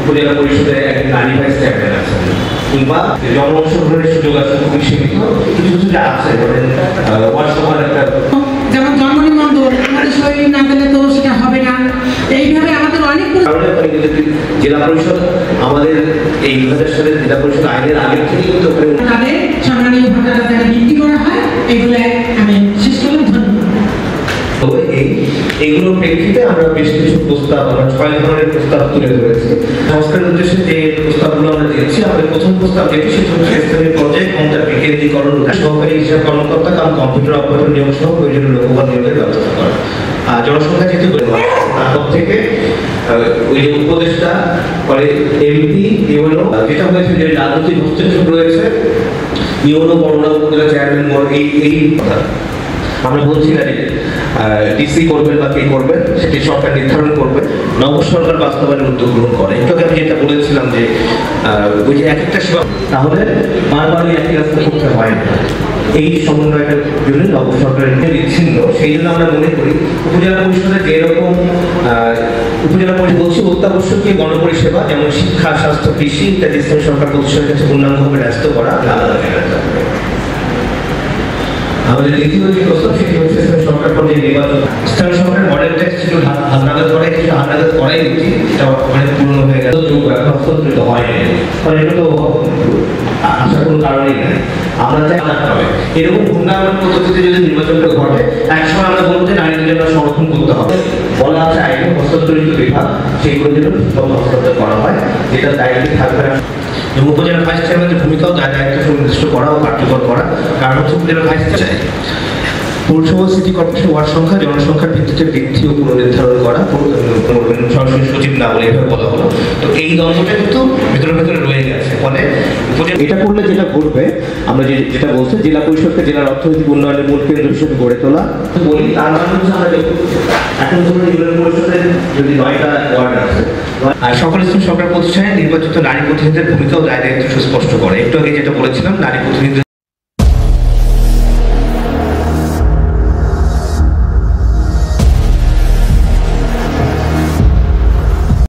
উপজেলা পরিষদে একজন নারী ভাইস চেয়ারম্যান আছেন কিংবা জনঅংশগ্রহণের সুযোগ আছে খুবই সীমিত, কিছু কিছু যে আছে ওয়ার্ড সভার একটা যেমন জন্ম নিবন্ধন আমাদের শরীর না গেলে তো সেটা হবে না। এইভাবে আমাদের অনেক জেলা পরিষদ আমাদের এই 2000 সালের জেলা পরিষদ আইনের আগের থেকে কিন্তু তাদের সম্মানীয় ভাতাটা যারা বৃদ্ধি করা হয় এগুলো আমি শেষ করলাম। ধন্যবাদ। তো এইগুলোর প্রেক্ষিতে আমরা বেশ কিছু প্রস্তাব, আমরা 6 ধরনের প্রস্তাব তুলে ধরেছি। সংস্কারের উদ্দেশ্যে যে প্রস্তাবগুলো আমরা দিয়েছি, আমাদের প্রথম প্রস্তাব যেটি সেটা হচ্ছে স্থানীয় পর্যায়ে ক্ষমতার বিকেন্দ্রীকরণ, সহকারী হিসাব কর্মকর্তা কাম কম্পিউটার অপারেটর নিয়োগ সহ প্রয়োজনীয় লোকবল নিয়োগের ব্যবস্থা করা। জনসংখ্যা যেহেতু তারপর থেকে ওই যে উপদেষ্টা পরে এমপি ইউনো যেটা হয়েছে যে রাজনৈতিক হস্তক্ষেপ রয়েছে, ইউনো বড়রা উপজেলা চেয়ারম্যান এই কথা আমরা বলছি না যে ডিসি করবেন বা কে করবেন সেটি সরকার নির্ধারণ করবে, নব সরকার বাস্তবায়নের উদ্যোগ গ্রহণ করে। একটু আগে আমি যেটা বলেছিলাম যে ওই যে এক একটা সেবা তাহলে বারবার ওই একই রাস্তা করতে হয় না, এই সমন্বয়টার জন্য নব সরকারের বিচ্ছিন্ন। সেই জন্য আমরা মনে করি উপজেলা পরিষদে যেরকম উপজেলা পরিষদ বলছি অত্যাবশ্যকীয় গণপরিষেবা যেমন শিক্ষা, স্বাস্থ্য, কৃষি ইত্যাদি স্থানীয় সরকার প্রতিষ্ঠানের কাছে পূর্ণাঙ্গভাবে ন্যস্ত করা আলাদা জায়গা। আমাদের দ্বিতীয় যে প্রস্তাব সেটি হচ্ছে সরকার পর্যায়ে নির্বাচন। স্থানীয় সরকারের মডেল ট্যাক্স ছিল হালনাগাদ করাই, কিছু হালনাগাদ করাই উচিত, এটা অনেক পুরনো হয়ে গেল, যোগ এখন হস্তান্তরিত হয়নি, কারণ এটা তো আসার কোনো কারণেই নেই। আমরা চাই হবে এরকম ঘূর্ণায়মান পদ্ধতিতে যদি নির্বাচনটা ঘটে, একসময় আমরা বলতে নারীদের জন্য সংরক্ষণ করতে হবে, বলা আছে আইনে হস্তান্তরিত বিভাগ সেইগুলো যেন হস্তান্তর করা হয়, যেটা দায়িত্বে থাকবে না। এবং উপজেলা ভাইস চেয়ারম্যানের ভূমিকাও দায়িত্ব সুনির্দিষ্ট করা ও কার্যকর করা, কারণ হচ্ছে উপজেলা ভাইস চেয়ারম্যান পৌরসভা সিটি কর্পোরেশন ওয়ার্ড সংখ্যা জনসংখ্যার ভিত্তিতে বৃদ্ধি ও পুনর্নির্ধারণ করা, সরাসরি সচিব না বলে এভাবে বলা হলো। তো এই দ্বন্দ্বটা কিন্তু ভেতরে ভেতরে রয়ে গেছে, ফলে এটা করলে যেটা ঘটবে, আমরা যেটা বলছি জেলা পরিষদকে জেলার অর্থনৈতিক উন্নয়নের মূল কেন্দ্র হিসেবে গড়ে তোলা বলি, তার মানে হচ্ছে আমরা এখন ধরুন জেলা পরিষদের যদি 9টা ওয়ার্ড আছে, আর সকল স্থানীয় সরকার প্রতিষ্ঠানে নির্বাচিত নারী প্রতিনিধিদের ভূমিকা ও দায় দায়িত্ব সুস্পষ্ট করে। একটু আগে যেটা বলেছিলাম নারী প্রতিনিধি